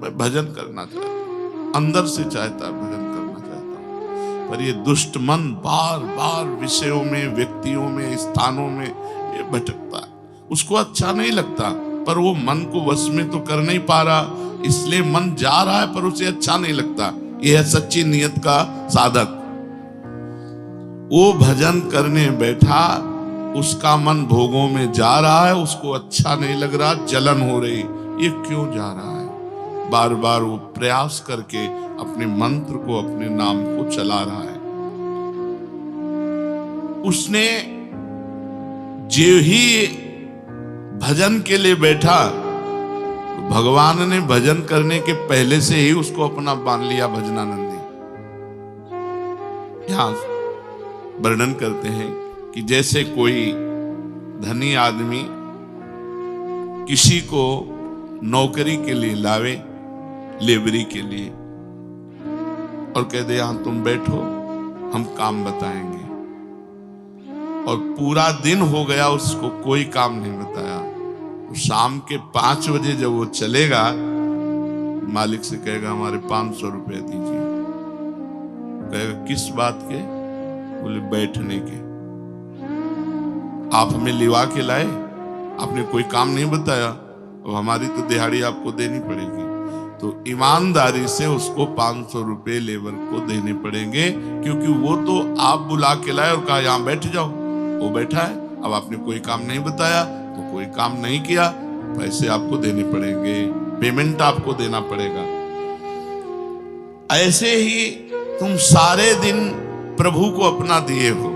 मैं भजन करना चाहता हूं, अंदर से चाहता है भजन करना चाहता हूं, पर ये दुष्ट मन बार बार विषयों में, व्यक्तियों में, स्थानों में ये भटकता है। उसको अच्छा नहीं लगता, पर वो मन को वश में तो कर नहीं पा रहा, इसलिए मन जा रहा है पर उसे अच्छा नहीं लगता। यह है सच्ची नियत का साधक। वो भजन करने बैठा, उसका मन भोगों में जा रहा है, उसको अच्छा नहीं लग रहा, जलन हो रही, ये क्यों जा रहा है? बार बार वो प्रयास करके अपने मंत्र को, अपने नाम को चला रहा है। उसने जो ही भजन के लिए बैठा, तो भगवान ने भजन करने के पहले से ही उसको अपना मान लिया भजनानंदी। यहां वर्णन करते हैं कि जैसे कोई धनी आदमी किसी को नौकरी के लिए लावे, लेबरी के लिए, और कह दे यहां तुम बैठो, हम काम बताएंगे, और पूरा दिन हो गया उसको कोई काम नहीं बताया, तो शाम के 5 बजे जब वो चलेगा, मालिक से कहेगा हमारे 500 रुपए दीजिए। कहेगा किस बात के? बोले बैठने के। आप हमें लिवा के लाए, आपने कोई काम नहीं बताया, और हमारी तो दिहाड़ी आपको देनी पड़ेगी। तो ईमानदारी से उसको 500 रुपए लेबर को देने पड़ेंगे, क्योंकि वो तो आप बुला के लाए और कहा यहां बैठ जाओ, वो बैठा है। अब आपने कोई काम नहीं बताया तो कोई काम नहीं किया, पैसे आपको देने पड़ेंगे, पेमेंट आपको देना पड़ेगा। ऐसे ही तुम सारे दिन प्रभु को अपना दिए हो,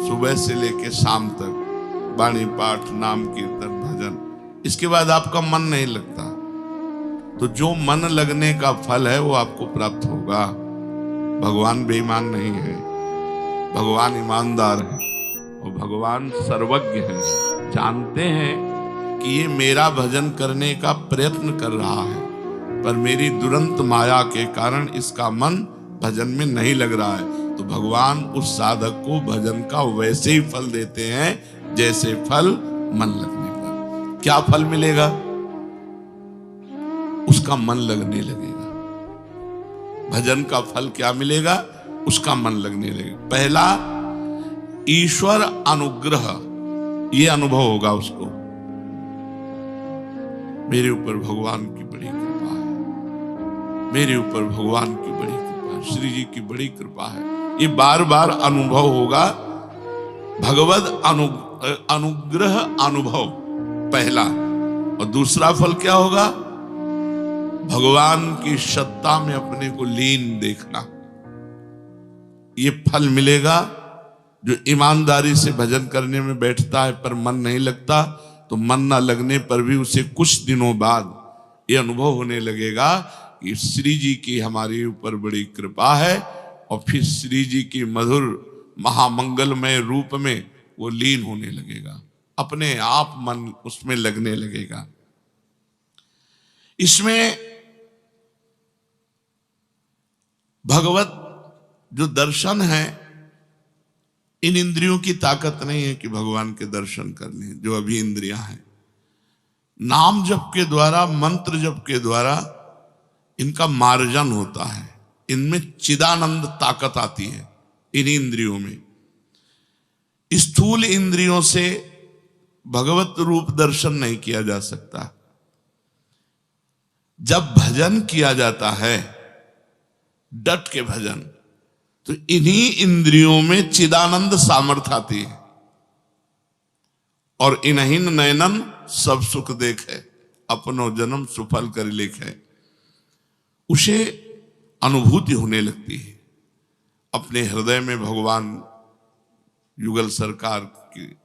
सुबह से लेके शाम तक वाणी पाठ, नाम कीर्तन, भजन, इसके बाद आपका मन नहीं लगता, तो जो मन लगने का फल है वो आपको प्राप्त होगा। भगवान बेईमान नहीं है, भगवान ईमानदार है, और भगवान सर्वज्ञ है। जानते हैं कि ये मेरा भजन करने का प्रयत्न कर रहा है, पर मेरी दुरंत माया के कारण इसका मन भजन में नहीं लग रहा है, तो भगवान उस साधक को भजन का वैसे ही फल देते हैं जैसे फल मन लगने पर। क्या फल मिलेगा? उसका मन लगने लगेगा। भजन का फल क्या मिलेगा? उसका मन लगने लगेगा। पहला, ईश्वर अनुग्रह, ये अनुभव होगा उसको, मेरे ऊपर भगवान की बड़ी कृपा है, मेरे ऊपर भगवान की बड़ी कृपा है, श्री जी की बड़ी कृपा है। ये बार बार अनुभव होगा, भगवद अनुग्रह अनुभव पहला। और दूसरा फल क्या होगा? भगवान की सत्ता में अपने को लीन देखना। ये फल मिलेगा। जो ईमानदारी से भजन करने में बैठता है पर मन नहीं लगता, तो मन न लगने पर भी उसे कुछ दिनों बाद ये अनुभव होने लगेगा कि श्री जी की हमारे ऊपर बड़ी कृपा है, और फिर श्री जी की मधुर महामंगलमय रूप में वो लीन होने लगेगा, अपने आप मन उसमें लगने लगेगा। इसमें भगवत जो दर्शन है, इन इंद्रियों की ताकत नहीं है कि भगवान के दर्शन करने, जो अभी इंद्रियां हैं, नाम जप के द्वारा, मंत्र जप के द्वारा इनका मार्जन होता है, इनमें चिदानंद ताकत आती है इन इंद्रियों में। स्थूल इंद्रियों से भगवत रूप दर्शन नहीं किया जा सकता। जब भजन किया जाता है, डट के भजन, तो इन्हीं इंद्रियों में चिदानंद सामर्थ्य आती है, और इन्हीं नयनन सब सुख देखे, अपनो जन्म सुफल कर लेखे, उसे अनुभूति होने लगती है। अपने हृदय में भगवान युगल सरकार की,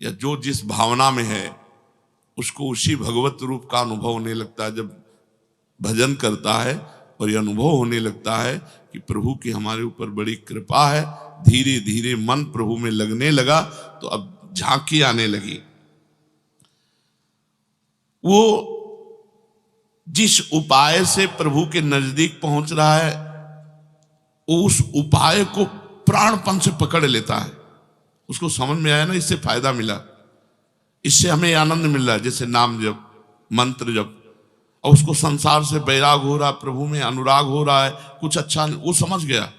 या जो जिस भावना में है, उसको उसी भगवत रूप का अनुभव होने लगता है। जब भजन करता है और यह अनुभव होने लगता है कि प्रभु की हमारे ऊपर बड़ी कृपा है, धीरे धीरे मन प्रभु में लगने लगा, तो अब झांकी आने लगी। वो जिस उपाय से प्रभु के नजदीक पहुंच रहा है, उस उपाय को प्राणपन से पकड़ लेता है। उसको समझ में आया ना, इससे फायदा मिला, इससे हमें आनंद मिल रहा है, जैसे नाम जप, मंत्र जप, और उसको संसार से बैराग हो रहा है, प्रभु में अनुराग हो रहा है, कुछ अच्छा नहीं, वो समझ गया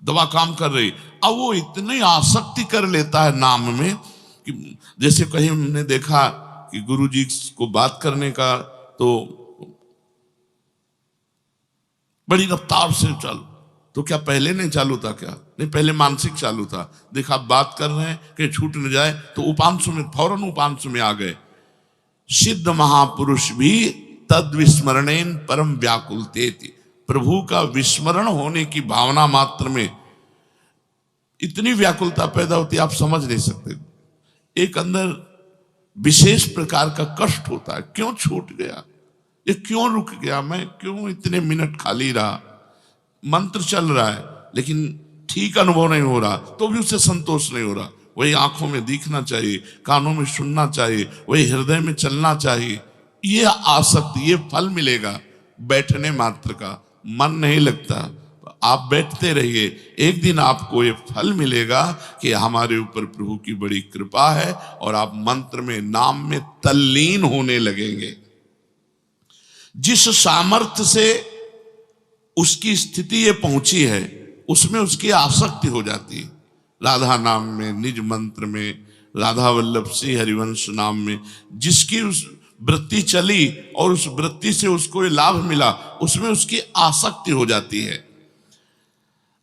दवा काम कर रही। अब वो इतनी आसक्ति कर लेता है नाम में कि जैसे कहीं हमने देखा कि गुरु जी को बात करने का तो बड़ी रफ्तार से चालू, तो क्या पहले नहीं चालू था? क्या नहीं, पहले मानसिक चालू था। देखा आप बात कर रहे हैं कि छूट न जाए, तो उपांशु में फौरन उपांशु में आ गए। सिद्ध महापुरुष भी तद विस्मरणेन परम व्याकुलते थी। प्रभु का विस्मरण होने की भावना मात्र में इतनी व्याकुलता पैदा होती है, आप समझ नहीं सकते। एक अंदर विशेष प्रकार का कष्ट होता है, क्यों छूट गया, ये क्यों रुक गया, मैं क्यों इतने मिनट खाली रहा। मंत्र चल रहा है लेकिन ठीक अनुभव नहीं हो रहा, तो भी उससे संतोष नहीं हो रहा। वही आंखों में दिखना चाहिए, कानों में सुनना चाहिए, वही हृदय में चलना चाहिए। ये आसक्ति, ये फल मिलेगा बैठने मात्र का। मन नहीं लगता, आप बैठते रहिए, एक दिन आपको ये फल मिलेगा कि हमारे ऊपर प्रभु की बड़ी कृपा है और आप मंत्र में, नाम में तल्लीन होने लगेंगे। जिस सामर्थ्य से उसकी स्थिति ये पहुंची है, उसमें उसकी आसक्ति हो जाती है। राधा नाम में, निज मंत्र में, राधा वल्लभ सिंह हरिवंश नाम में जिसकी उस वृत्ति चली और उस वृत्ति से उसको ये लाभ मिला, उसमें उसकी आसक्ति हो जाती है।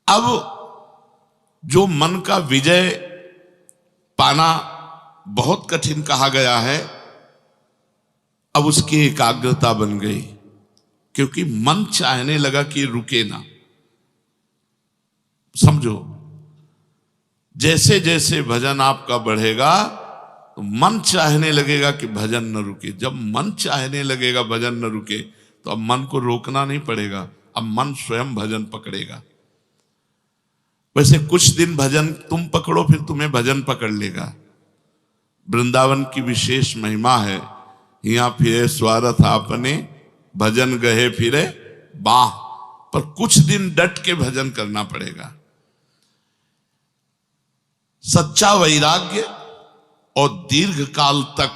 अब जो मन का विजय पाना बहुत कठिन कहा गया है, अब उसकी एकाग्रता बन गई, क्योंकि मन चाहने लगा कि रुके ना। समझो, जैसे जैसे भजन आपका बढ़ेगा तो मन चाहने लगेगा कि भजन न रुके। जब मन चाहने लगेगा भजन न रुके, तो अब मन को रोकना नहीं पड़ेगा, अब मन स्वयं भजन पकड़ेगा। वैसे कुछ दिन भजन तुम पकड़ो, फिर तुम्हें भजन पकड़ लेगा। वृंदावन की विशेष महिमा है, यहाँ फिरे स्वार्थ आपने, भजन गए फिरे बाह। पर कुछ दिन डट के भजन करना पड़ेगा। सच्चा वैराग्य और दीर्घ काल तक,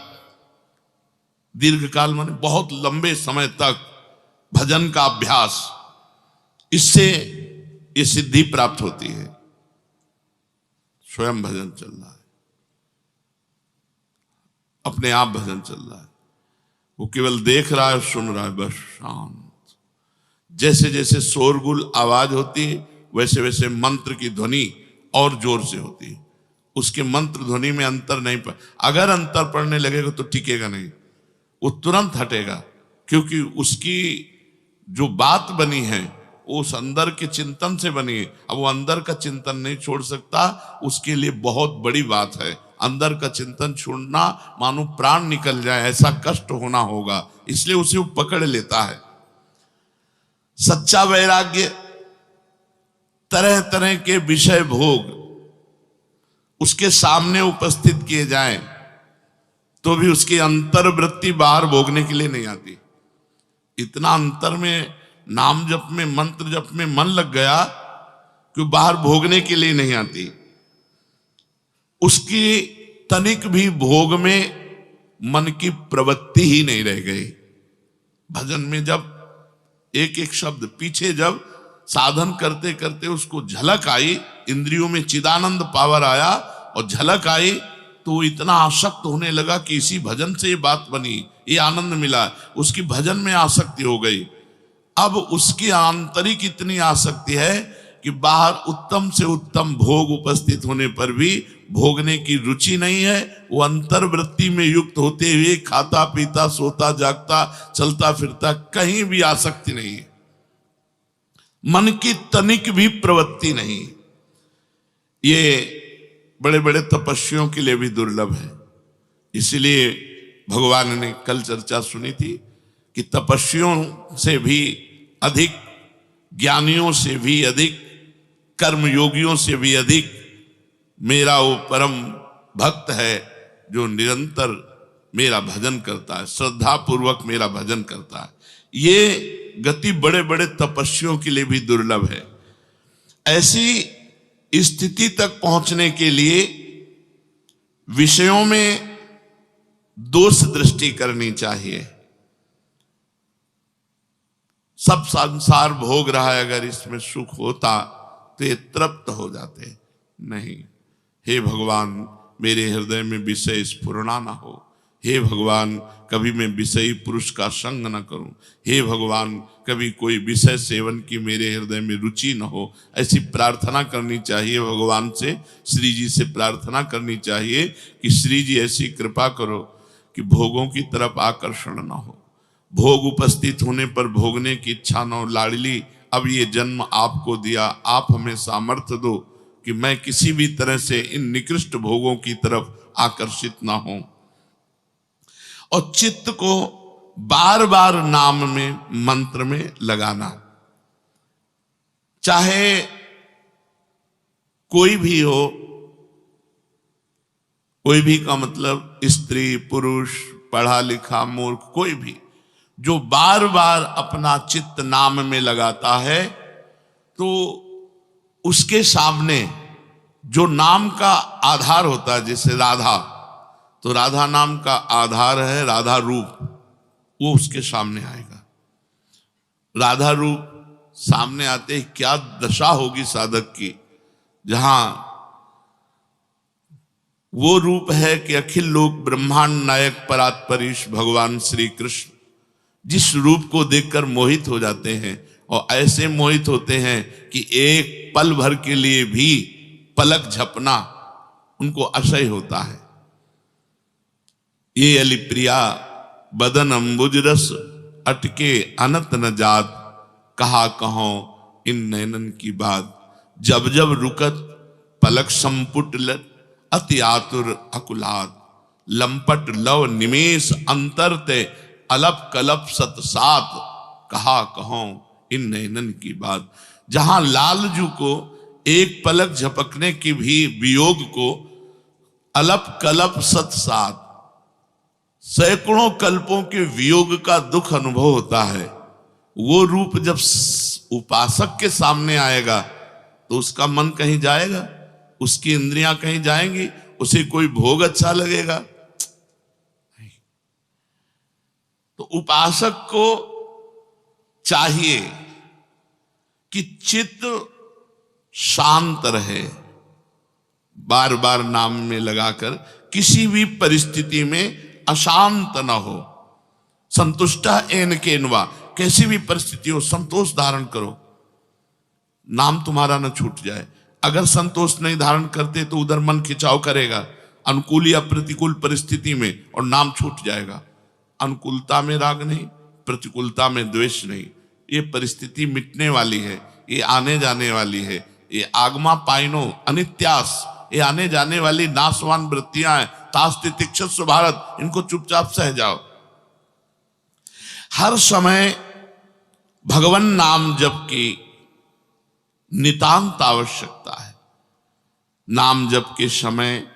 दीर्घ काल माने बहुत लंबे समय तक भजन का अभ्यास, इससे ये सिद्धि प्राप्त होती है। स्वयं भजन चल रहा है, अपने आप भजन चल रहा है, वो केवल देख रहा है, सुन रहा है, बस शांत। जैसे जैसे शोरगुल आवाज होती है, वैसे वैसे मंत्र की ध्वनि और जोर से होती है। उसके मंत्र ध्वनि में अंतर नहीं पड़, अगर अंतर पड़ने लगेगा तो टिकेगा नहीं, वो तुरंत हटेगा, क्योंकि उसकी जो बात बनी है वो उस अंदर के चिंतन से बनी है। अब वो अंदर का चिंतन नहीं छोड़ सकता, उसके लिए बहुत बड़ी बात है। अंदर का चिंतन छोड़ना मानो प्राण निकल जाए, ऐसा कष्ट होना होगा, इसलिए उसे वो पकड़ लेता है। सच्चा वैराग्य, तरह तरह के विषय भोग उसके सामने उपस्थित किए जाएं तो भी उसकी अंतर्वृत्ति बाहर भोगने के लिए नहीं आती। इतना अंतर में, नाम जप में, मंत्र जप में मन लग गया कि बाहर भोगने के लिए नहीं आती। उसकी तनिक भी भोग में मन की प्रवृत्ति ही नहीं रह गई। भजन में जब एक एक शब्द पीछे, जब साधन करते करते उसको झलक आई, इंद्रियों में चिदानंद पावर आया और झलक आई, तो इतना आसक्त होने लगा कि इसी भजन से ये बात बनी, ये आनंद मिला, उसकी भजन में आसक्ति हो गई। अब उसकी आंतरिक इतनी आसक्ति है कि बाहर उत्तम से उत्तम भोग उपस्थित होने पर भी भोगने की रुचि नहीं है। वो अंतर्वृत्ति में युक्त होते हुए खाता पीता, सोता जागता, चलता फिरता, कहीं भी आसक्ति नहीं है, मन की तनिक भी प्रवृत्ति नहीं। ये बड़े बड़े तपस्वियों के लिए भी दुर्लभ है। इसलिए भगवान ने कल चर्चा सुनी थी कि तपस्वियों से भी अधिक, ज्ञानियों से भी अधिक, कर्मयोगियों से भी अधिक मेरा वो परम भक्त है जो निरंतर मेरा भजन करता है, श्रद्धा पूर्वक मेरा भजन करता है। ये गति बड़े बड़े तपस्वियों के लिए भी दुर्लभ है। ऐसी स्थिति तक पहुंचने के लिए विषयों में दोष दृष्टि करनी चाहिए। सब संसार भोग रहा है, अगर इसमें सुख होता तो ये तृप्त हो जाते, नहीं। हे भगवान, मेरे हृदय में विषय स्फुरणा ना हो। हे भगवान, कभी मैं विषयी पुरुष का संग न करूं। हे भगवान, कभी कोई विषय सेवन की मेरे हृदय में रुचि न हो। ऐसी प्रार्थना करनी चाहिए भगवान से, श्री जी से प्रार्थना करनी चाहिए कि श्री जी ऐसी कृपा करो कि भोगों की तरफ आकर्षण न हो, भोग उपस्थित होने पर भोगने की इच्छा न हो। लाडली, अब ये जन्म आपको दिया, आप हमें सामर्थ्य दो कि मैं किसी भी तरह से इन निकृष्ट भोगों की तरफ आकर्षित ना हूं। और चित्त को बार बार नाम में, मंत्र में लगाना, चाहे कोई भी हो, कोई भी का मतलब स्त्री पुरुष, पढ़ा लिखा मूर्ख, कोई भी जो बार बार अपना चित्त नाम में लगाता है, तो उसके सामने जो नाम का आधार होता है, जैसे राधा, तो राधा नाम का आधार है राधा रूप, वो उसके सामने आएगा। राधा रूप सामने आते ही क्या दशा होगी साधक की, जहां वो रूप है कि अखिल लोक ब्रह्मांड नायक परात्परीश भगवान श्री कृष्ण, जिस रूप को देखकर मोहित हो जाते हैं। और ऐसे मोहित होते हैं कि एक पल भर के लिए भी पलक झपना उनको असह्य होता है। ये अली प्रिया बदन अंबुज रस, अटके अनत न जात, कहा कहो इन नैनन की बात। जब जब रुकत पलक संपुट लट, अति आतुर अकुलात, लंपट लव निमेष अंतरते, अलप कलप सतसात, कहा कहो इन नैनन की बात। जहां लालजू को एक पलक झपकने की भी वियोग को अलप कलप सतसात, सैकड़ों कल्पों के वियोग का दुख अनुभव होता है, वो रूप जब उपासक के सामने आएगा तो उसका मन कहीं जाएगा, उसकी इंद्रियां कहीं जाएंगी, उसे कोई भोग अच्छा लगेगा? नहीं। तो उपासक को चाहिए कि चित्त शांत रहे, बार बार नाम में लगाकर किसी भी परिस्थिति में अशांत न हो। संतुष्टा एन केनवा, कैसी भी परिस्थिति हो संतोष धारण करो, नाम तुम्हारा न छूट जाए। अगर संतोष नहीं धारण करते तो उधर मन खिंचाव करेगा अनुकूल या प्रतिकूल परिस्थिति में, और नाम छूट जाएगा। अनुकूलता में राग नहीं, प्रतिकूलता में द्वेष नहीं। ये परिस्थिति मिटने वाली है, ये आने जाने वाली है। ये आगमा पाइनो अनित्यास, ये आने जाने वाली नाशवान वृत्तियां हैं। तास्ति तिक्षस्व भारत, इनको चुपचाप सह जाओ। हर समय भगवान नाम जप की नितांत आवश्यकता है। नाम जप के समय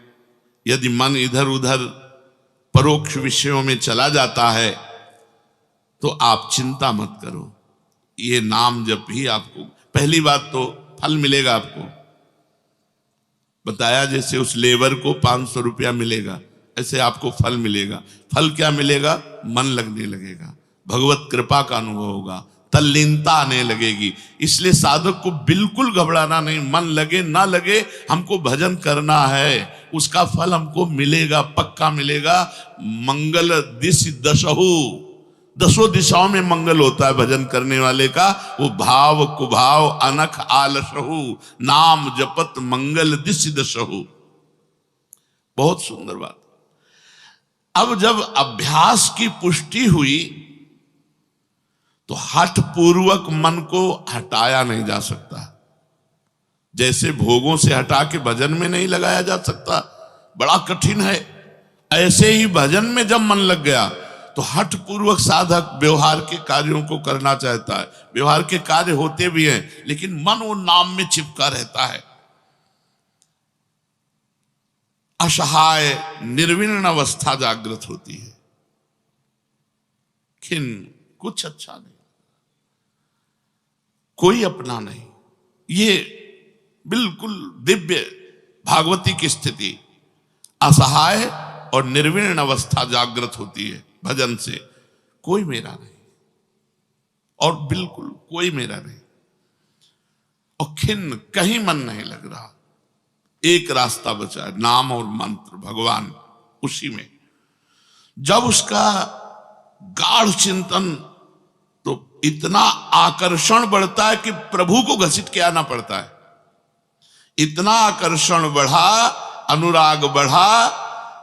यदि मन इधर उधर परोक्ष विषयों में चला जाता है तो आप चिंता मत करो, ये नाम जप ही आपको, पहली बात तो फल मिलेगा आपको। बताया जैसे उस लेबर को 500 रुपया मिलेगा, ऐसे आपको फल मिलेगा। फल क्या मिलेगा? मन लगने लगेगा, भगवत कृपा का अनुभव होगा, तल्लीनता आने लगेगी। इसलिए साधक को बिल्कुल घबराना नहीं, मन लगे ना लगे हमको भजन करना है, उसका फल हमको मिलेगा, पक्का मिलेगा। मंगल दिश दशहु, दसों दिशाओं में मंगल होता है भजन करने वाले का। वो भाव कुभाव अनख आलसहु, नाम जपत मंगल दिश दशहु। बहुत सुंदर बात। अब जब अभ्यास की पुष्टि हुई तो हठ पूर्वक मन को हटाया नहीं जा सकता। जैसे भोगों से हटा के भजन में नहीं लगाया जा सकता, बड़ा कठिन है, ऐसे ही भजन में जब मन लग गया तो हठ पूर्वक साधक व्यवहार के कार्यों को करना चाहता है। व्यवहार के कार्य होते भी हैं लेकिन मन वो नाम में चिपका रहता है। असहाय निर्विण्ण अवस्था जागृत होती है। खिन्न, कुछ अच्छा नहीं, कोई अपना नहीं। ये बिल्कुल दिव्य भागवती की स्थिति, असहाय और निर्विण्ण अवस्था जागृत होती है भजन से। कोई मेरा नहीं और बिल्कुल कोई मेरा नहीं, और खिन्न, कहीं मन नहीं लग रहा। एक रास्ता बचा है, नाम और मंत्र, भगवान उसी में। जब उसका गाढ़ चिंतन, तो इतना आकर्षण बढ़ता है कि प्रभु को घसीट के आना पड़ता है। इतना आकर्षण बढ़ा, अनुराग बढ़ा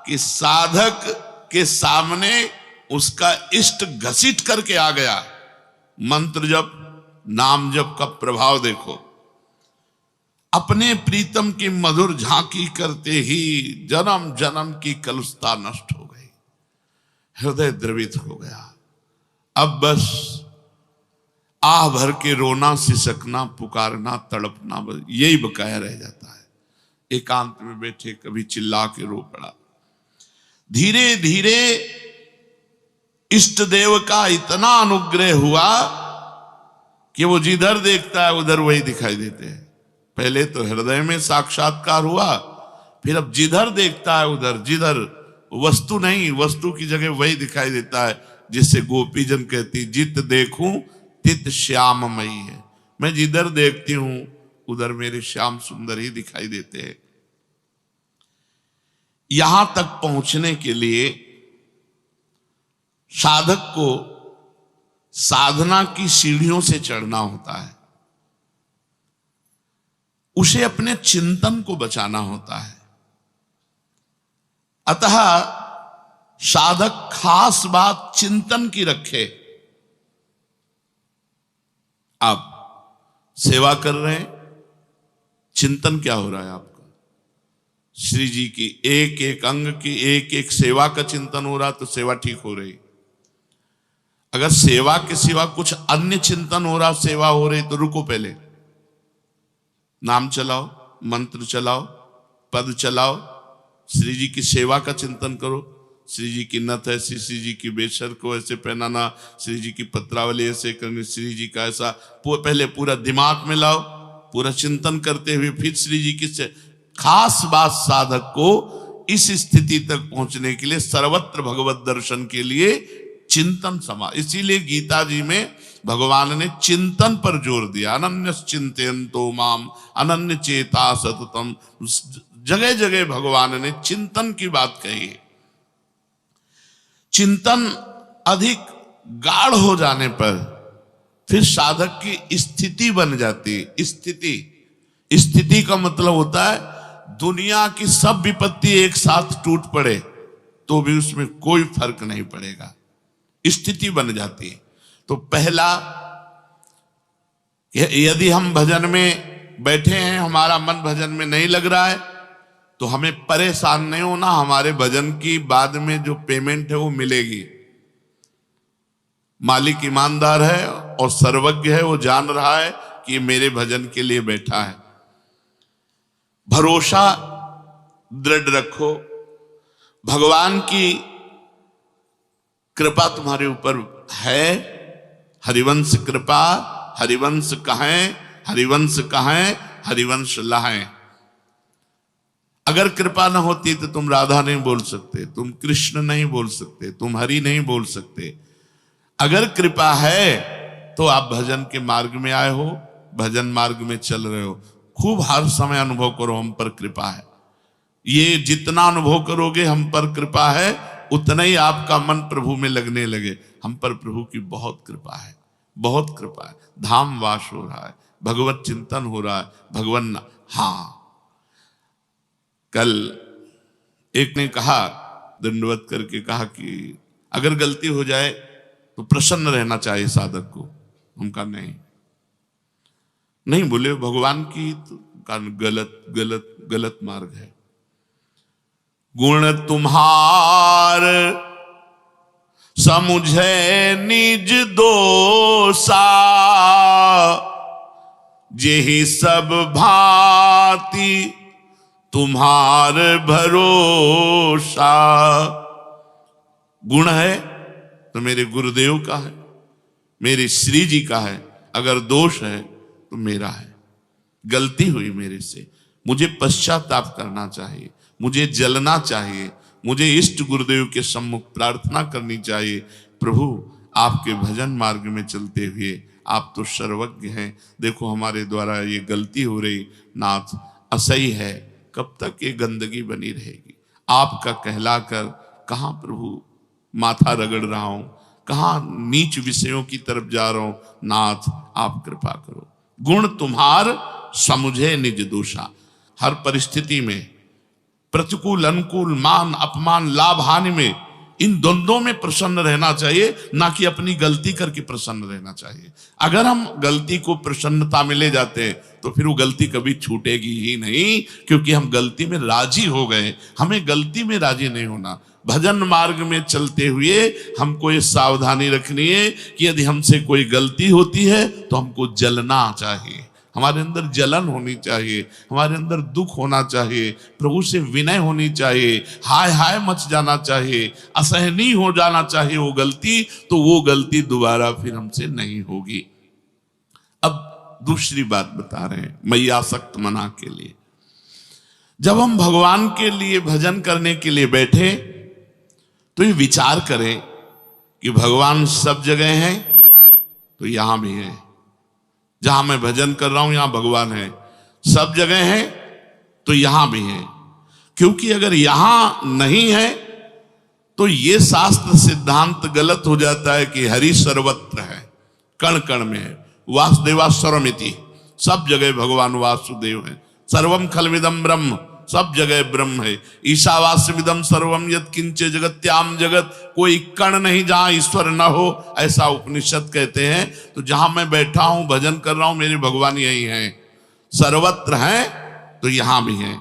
कि साधक के सामने उसका इष्ट घसीट करके आ गया। मंत्र जप, नाम जप का प्रभाव देखो। अपने प्रीतम की मधुर झांकी करते ही जन्म जन्म की कलुषता नष्ट हो गई, हृदय द्रवित हो गया। अब बस आह भर के रोना, सिसकना, पुकारना, तड़पना, बस यही बकाया रह जाता है। एकांत में बैठे कभी चिल्ला के रो पड़ा। धीरे धीरे इष्ट देव का इतना अनुग्रह हुआ कि वो जिधर देखता है उधर वही दिखाई देते हैं। पहले तो हृदय में साक्षात्कार हुआ, फिर अब जिधर देखता है उधर, जिधर वस्तु नहीं, वस्तु की जगह वही दिखाई देता है। जिससे गोपीजन कहती, जित देखूं तित श्याममयी है। मैं जिधर देखती हूं उधर मेरे श्याम सुंदर ही दिखाई देते हैं। यहां तक पहुंचने के लिए साधक को साधना की सीढ़ियों से चढ़ना होता है, उसे अपने चिंतन को बचाना होता है। अतः साधक खास बात चिंतन की रखे। आप सेवा कर रहे हैं, चिंतन क्या हो रहा है आपका? श्री जी की एक एक अंग की एक एक सेवा का चिंतन हो रहा तो सेवा ठीक हो रही। अगर सेवा के सिवा कुछ अन्य चिंतन हो रहा, सेवा हो रही, तो रुको, पहले नाम चलाओ, मंत्र चलाओ, पद चलाओ, श्री जी की सेवा का चिंतन करो। श्री जी की नथ ऐसी, श्री जी की बेशर को ऐसे पहनाना, श्री जी की पत्रावली ऐसे करनी, श्री जी का ऐसा, पहले पूरा दिमाग में लाओ, पूरा चिंतन करते हुए फिर श्री जी की से। खास बात साधक को इस स्थिति तक पहुंचने के लिए, सर्वत्र भगवत दर्शन के लिए चिंतन समा। इसीलिए गीता जी में भगवान ने चिंतन पर जोर दिया। अनन्य चिंतयन्तो माम अनन्य चेता सततम। जगह जगह भगवान ने चिंतन की बात कही है। चिंतन अधिक गाढ़ हो जाने पर फिर साधक की स्थिति बन जाती है। स्थिति का मतलब होता है दुनिया की सब विपत्ति एक साथ टूट पड़े तो भी उसमें कोई फर्क नहीं पड़ेगा, स्थिति बन जाती है। तो पहला, यदि हम भजन में बैठे हैं, हमारा मन भजन में नहीं लग रहा है, तो हमें परेशान नहीं होना। हमारे भजन की बाद में जो पेमेंट है वो मिलेगी। मालिक ईमानदार है और सर्वज्ञ है, वो जान रहा है कि मेरे भजन के लिए बैठा है। भरोसा दृढ़ रखो, भगवान की कृपा तुम्हारे ऊपर है। हरिवंश कृपा, हरिवंश कहें, हरिवंश कहें, हरिवंश लाएं। अगर कृपा न होती तो तुम राधा नहीं बोल सकते, तुम कृष्ण नहीं बोल सकते, तुम हरि नहीं बोल सकते। अगर कृपा है तो आप भजन के मार्ग में आए हो, भजन मार्ग में चल रहे हो। खूब हर समय अनुभव करो हम पर कृपा है। ये जितना अनुभव करोगे हम पर कृपा है, उतना ही आपका मन प्रभु में लगने लगे। हम पर प्रभु की बहुत कृपा है, बहुत कृपा है। धाम वास हो रहा है, भगवत चिंतन हो रहा है, भगवान। हाँ, कल एक ने कहा, दंडवत करके कहा कि अगर गलती हो जाए तो प्रसन्न रहना चाहिए साधक को। हम कहा नहीं बोले, भगवान की तो गलत गलत गलत मार्ग है। गुण तुम्हार समुझे निज दोषा, जेहि सब भांति तुम्हार भरोसा। गुण है तो मेरे गुरुदेव का है, मेरे श्री जी का है। अगर दोष है तो मेरा है। गलती हुई मेरे से, मुझे पश्चाताप करना चाहिए, मुझे जलना चाहिए, मुझे इष्ट गुरुदेव के सम्मुख प्रार्थना करनी चाहिए। प्रभु आपके भजन मार्ग में चलते हुए आप तो सर्वज्ञ हैं। देखो हमारे द्वारा ये गलती हो रही नाथ, असही है, कब तक ये गंदगी बनी रहेगी। आपका कहलाकर कहाँ प्रभु माथा रगड़ रहा हूं, कहाँ नीच विषयों की तरफ जा रहा हूं। नाथ आप कृपा करो। गुण तुम्हार समुझे निज दोषा। हर परिस्थिति में, प्रतिकूल अनुकूल, मान अपमान, लाभ हानि में, इन द्वंद्वों में प्रसन्न रहना चाहिए, ना कि अपनी गलती करके प्रसन्न रहना चाहिए। अगर हम गलती को प्रसन्नता में ले जाते हैं तो फिर वो गलती कभी छूटेगी ही नहीं, क्योंकि हम गलती में राजी हो गए। हमें गलती में राजी नहीं होना। भजन मार्ग में चलते हुए हमको ये सावधानी रखनी है कि यदि हमसे कोई गलती होती है तो हमको जलना चाहिए, हमारे अंदर जलन होनी चाहिए, हमारे अंदर दुख होना चाहिए, प्रभु से विनय होनी चाहिए, हाय हाय मच जाना चाहिए, असहनीय हो जाना चाहिए वो गलती, तो वो गलती दोबारा फिर हमसे नहीं होगी। अब दूसरी बात बता रहे हैं मैयासक्त मना के लिए। जब हम भगवान के लिए भजन करने के लिए बैठे तो ये विचार करें कि भगवान सब जगह हैं तो यहां भी है। जहां मैं भजन कर रहा हूं यहां भगवान है, सब जगह है तो यहां भी है। क्योंकि अगर यहां नहीं है तो ये शास्त्र सिद्धांत गलत हो जाता है कि हरि सर्वत्र है, कण कण में है। वासुदेवा सर्वमिति, सब जगह भगवान वासुदेव है। सर्वम खलविदम ब्रह्म, सब जगह ब्रह्म है। ईशावास्यमिदं सर्वम यत्किंच जगत्याम जगत, कोई कण नहीं जहां ईश्वर न हो, ऐसा उपनिषद कहते हैं। तो जहां मैं बैठा हूं भजन कर रहा हूं मेरे भगवान यही हैं, सर्वत्र हैं तो यहां भी हैं।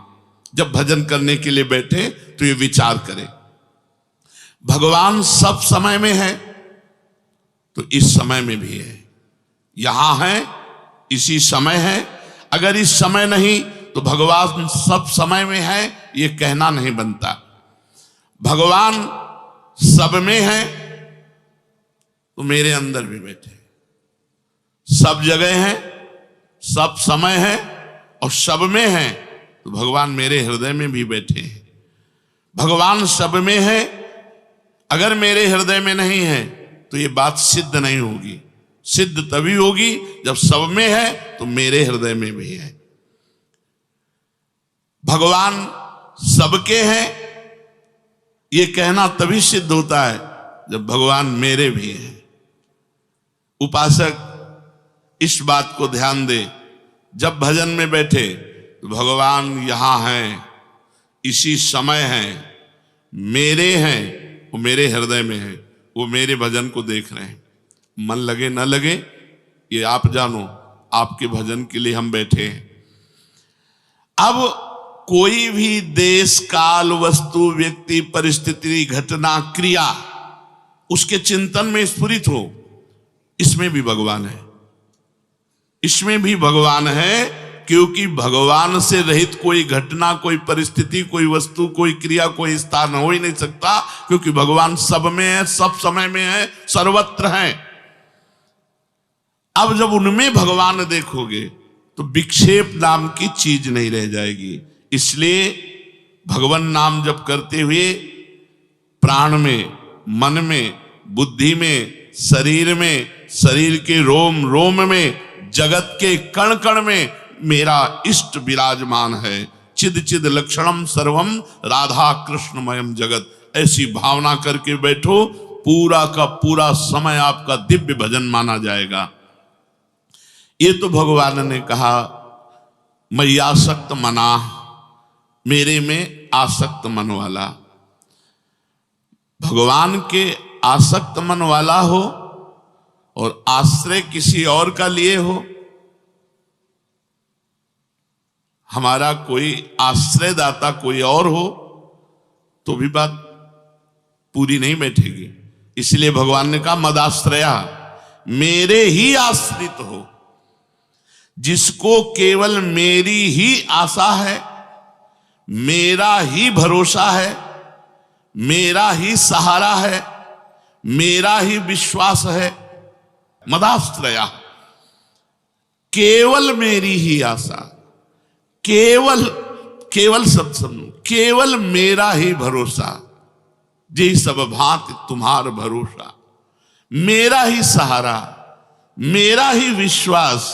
जब भजन करने के लिए बैठे तो ये विचार करें भगवान सब समय में है तो इस समय में भी है, यहां है इसी समय है। अगर इस समय नहीं तो भगवान सब समय में है ये कहना नहीं बनता। भगवान सब में है तो मेरे अंदर भी बैठे, सब जगह है, सब समय है और सब में है तो भगवान मेरे हृदय में भी बैठे हैं। भगवान सब में है, अगर मेरे हृदय में नहीं है तो ये बात सिद्ध नहीं होगी। सिद्ध तभी होगी जब सब में है तो मेरे हृदय में भी है। भगवान सबके हैं ये कहना तभी सिद्ध होता है जब भगवान मेरे भी हैं। उपासक इस बात को ध्यान दे, जब भजन में बैठे तो भगवान यहां हैं, इसी समय हैं, मेरे हैं, वो मेरे हृदय में है, वो मेरे भजन को देख रहे हैं। मन लगे न लगे ये आप जानो, आपके भजन के लिए हम बैठे हैं। अब कोई भी देश काल वस्तु व्यक्ति परिस्थिति घटना क्रिया उसके चिंतन में स्फुरित हो, इसमें भी भगवान है, इसमें भी भगवान है। क्योंकि भगवान से रहित कोई घटना, कोई परिस्थिति, कोई वस्तु, कोई क्रिया, कोई स्थान हो ही नहीं सकता, क्योंकि भगवान सब में है, सब समय में है, सर्वत्र है। अब जब उनमें भगवान देखोगे तो विक्षेप नाम की चीज नहीं रह जाएगी। इसलिए भगवान नाम जप करते हुए प्राण में, मन में, बुद्धि में, शरीर के रोम रोम में, जगत के कण कण में मेरा इष्ट विराजमान है। चिद चिद लक्षणम सर्वम राधा कृष्णमयम जगत, ऐसी भावना करके बैठो, पूरा का पूरा समय आपका दिव्य भजन माना जाएगा। ये तो भगवान ने कहा मैयासक्त मना, मेरे में आसक्त मन वाला। भगवान के आसक्त मन वाला हो और आश्रय किसी और का लिए हो, हमारा कोई आश्रयदाता कोई और हो तो भी बात पूरी नहीं बैठेगी। इसलिए भगवान ने कहा मदाश्रया, मेरे ही आश्रित हो। जिसको केवल मेरी ही आशा है, मेरा ही भरोसा है, मेरा ही सहारा है, मेरा ही विश्वास है, मदाश्रया, केवल मेरी ही आशा, केवल सब सुनो, केवल मेरा ही भरोसा, जी सब भांति तुम्हार भरोसा। मेरा ही सहारा, मेरा ही विश्वास,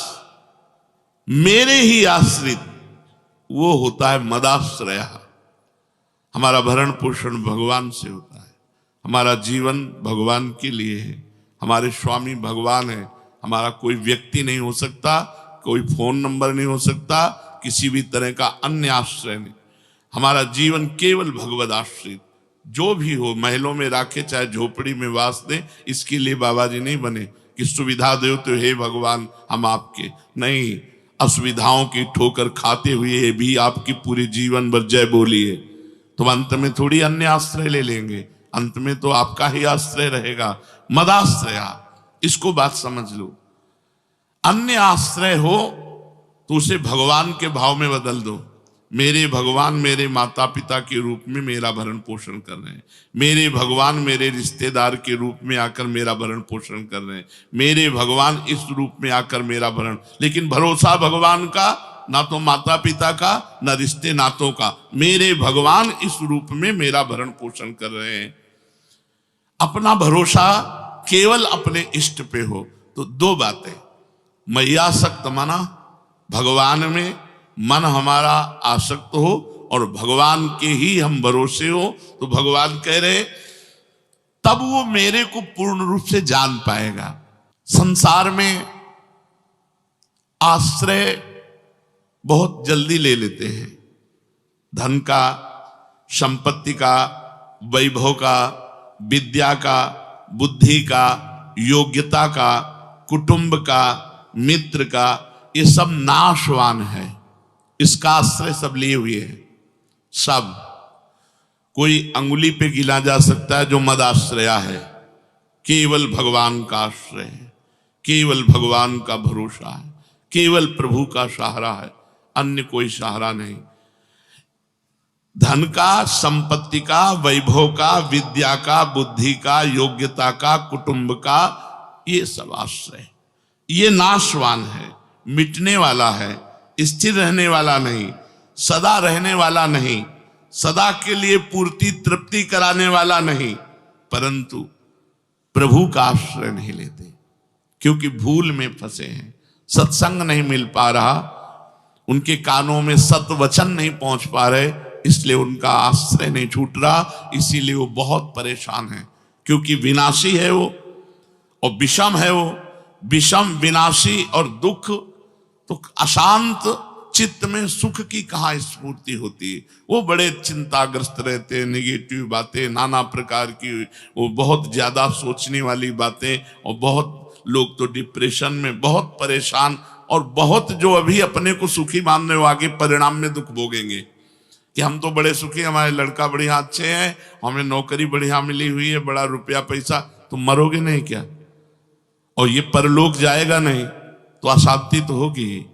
मेरे ही आश्रित, वो होता है मदाश्रय। हमारा भरण पोषण भगवान से होता है, हमारा जीवन भगवान के लिए है, हमारे स्वामी भगवान है। हमारा कोई व्यक्ति नहीं हो सकता, कोई फोन नंबर नहीं हो सकता, किसी भी तरह का अन्य आश्रय नहीं। हमारा जीवन केवल भगवद आश्रित। जो भी हो, महलों में राखे चाहे झोपड़ी में वास दे, इसके लिए बाबा जी नहीं बने कि सुविधा दो तो हे भगवान हम आपके, नहीं, असुविधाओं की ठोकर खाते हुए भी आपकी पूरे जीवन भर जय बोलिए, तो अंत में थोड़ी अन्य आश्रय ले लेंगे, अंत में तो आपका ही आश्रय रहेगा। मदाश्रया, इसको बात समझ लो। अन्य आश्रय हो तो उसे भगवान के भाव में बदल दो। मेरे भगवान मेरे माता पिता के रूप में मेरा भरण पोषण कर रहे हैं, मेरे भगवान मेरे रिश्तेदार के रूप में आकर मेरा भरण पोषण कर रहे हैं, मेरे भगवान इस रूप में आकर मेरा भरण। लेकिन भरोसा भगवान का, ना तो माता पिता का, ना रिश्ते नातों का, मेरे भगवान इस रूप में मेरा भरण पोषण कर रहे हैं। अपना भरोसा केवल अपने इष्ट पे हो तो दो बातें, मय्यासक्त मना, भगवान में मन हमारा आसक्त हो और भगवान के ही हम भरोसे हो, तो भगवान कह रहे तब वो मेरे को पूर्ण रूप से जान पाएगा। संसार में आश्रय बहुत जल्दी ले लेते हैं, धन का, संपत्ति का, वैभव का, विद्या का, बुद्धि का, योग्यता का, कुटुंब का, मित्र का, ये सब नाशवान है, इसका आश्रय सब लिए हुए हैं। सब कोई अंगुली पे गिना जा सकता है जो मद आश्रया है। केवल भगवान का आश्रय है, केवल भगवान का भरोसा है, केवल प्रभु का सहारा है, अन्य कोई सहारा नहीं। धन का, संपत्ति का, वैभव का, विद्या का, बुद्धि का, योग्यता का, कुटुंब का, ये सब आश्रय, ये नाशवान है, मिटने वाला है, स्थिर रहने वाला नहीं, सदा रहने वाला नहीं, सदा के लिए पूर्ति तृप्ति कराने वाला नहीं। परंतु प्रभु का आश्रय नहीं लेते क्योंकि भूल में फंसे हैं, सत्संग नहीं मिल पा रहा, उनके कानों में सत वचन नहीं पहुंच पा रहे, इसलिए उनका आश्रय नहीं छूट रहा, इसीलिए वो बहुत परेशान है। क्योंकि विनाशी है वो और विषम है वो, विषम विनाशी और दुख, तो अशांत चित्त में सुख की कहाँ स्फूर्ति होती है। वो बड़े चिंताग्रस्त रहते हैं, निगेटिव बातें नाना प्रकार की, वो बहुत ज्यादा सोचने वाली बातें, और बहुत लोग तो डिप्रेशन में बहुत परेशान, और बहुत जो अभी अपने को सुखी मानने वो आगे परिणाम में दुख भोगेंगे कि हम तो बड़े सुखी, हमारे लड़का बढ़िया अच्छे हैं, हमें नौकरी बढ़िया मिली हुई है, बड़ा रुपया पैसा, तुम मरोगे नहीं क्या? और ये परलोक जाएगा नहीं तो अशांति तो होगी।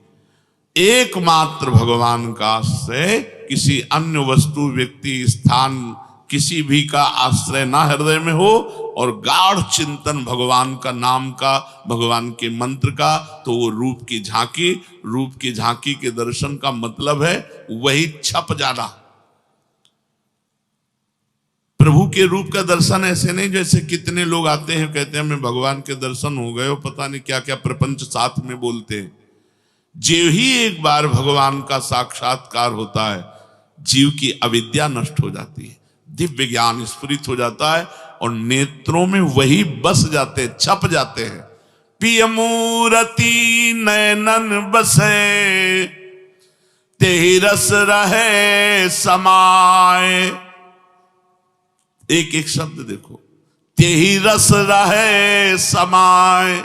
एकमात्र भगवान का आश्रय, किसी अन्य वस्तु, व्यक्ति, स्थान, किसी भी का आश्रय ना हृदय में हो, और गाढ़ चिंतन भगवान का नाम का, भगवान के मंत्र का, तो वो रूप की झांकी, रूप की झांकी के दर्शन का मतलब है वही छप जाना। प्रभु के रूप का दर्शन ऐसे नहीं जैसे कितने लोग आते हैं कहते हैं हमें भगवान के दर्शन हो गए, पता नहीं क्या क्या प्रपंच साथ में बोलते हैं। जीव ही एक बार भगवान का साक्षात्कार होता है, जीव की अविद्या नष्ट हो जाती है, दिव्य ज्ञान स्फुरित हो जाता है, और नेत्रों में वही बस जाते, छप जाते हैं। पिय मूरति नैनन बसे, तेहि रस रहे समाए। एक एक शब्द देखो, तेहि रस रहे समाए,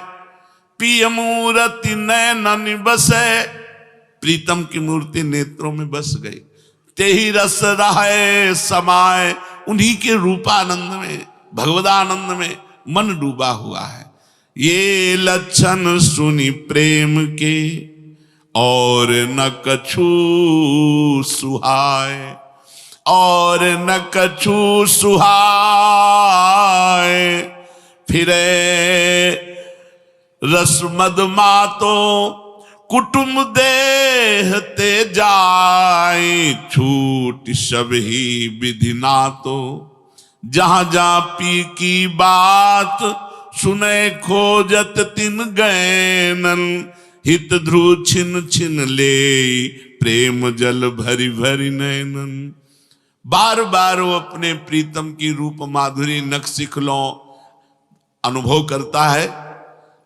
पिय मूरति नैनन बसे, प्रीतम की मूर्ति नेत्रों में बस गई, तेहि रस रहे समाए, उन्हीं के रूपानंद में, भगवदानंद में मन डूबा हुआ है। ये लक्षण सुनी प्रेम के और न कछु सुहाए, और न कछु सुहाए, फिरे रस मद मातो कुटुंब देहते जाए, छूट सब ही विधि नातो, जहां जहां पी की बात सुनय खोजत तिन गैनन, हित ध्रुव छिन छिन ले, प्रेम जल भरी भरी नैनन। बार बार वो अपने प्रीतम की रूप माधुरी नख शिखलों अनुभव करता है।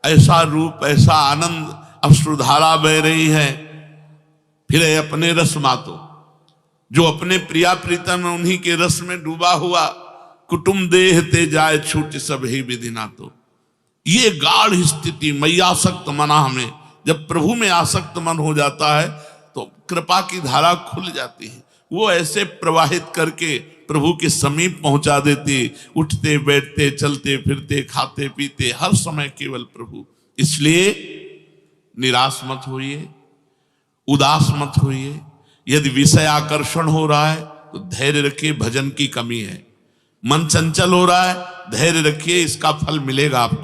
ऐसा रूप, ऐसा आनंद, अश्रुधारा बह रही है। फिर अपने रस मातो, जो अपने प्रिया प्रीतम है उन्हीं के रस में डूबा हुआ, कुटुम देह ते जाए छूट सब ही विधि ना। तो ये गाढ़ स्थिति मैयासक्त मना हमें, जब प्रभु में आसक्त मन हो जाता है तो कृपा की धारा खुल जाती है। वो ऐसे प्रवाहित करके प्रभु के समीप पहुंचा देती, उठते बैठते चलते फिरते खाते पीते हर समय केवल प्रभु। इसलिए निराश मत होइए, उदास मत होइए। यदि विषय आकर्षण हो रहा है तो धैर्य रखिए, भजन की कमी है। मन चंचल हो रहा है, धैर्य रखिए, इसका फल मिलेगा आपको।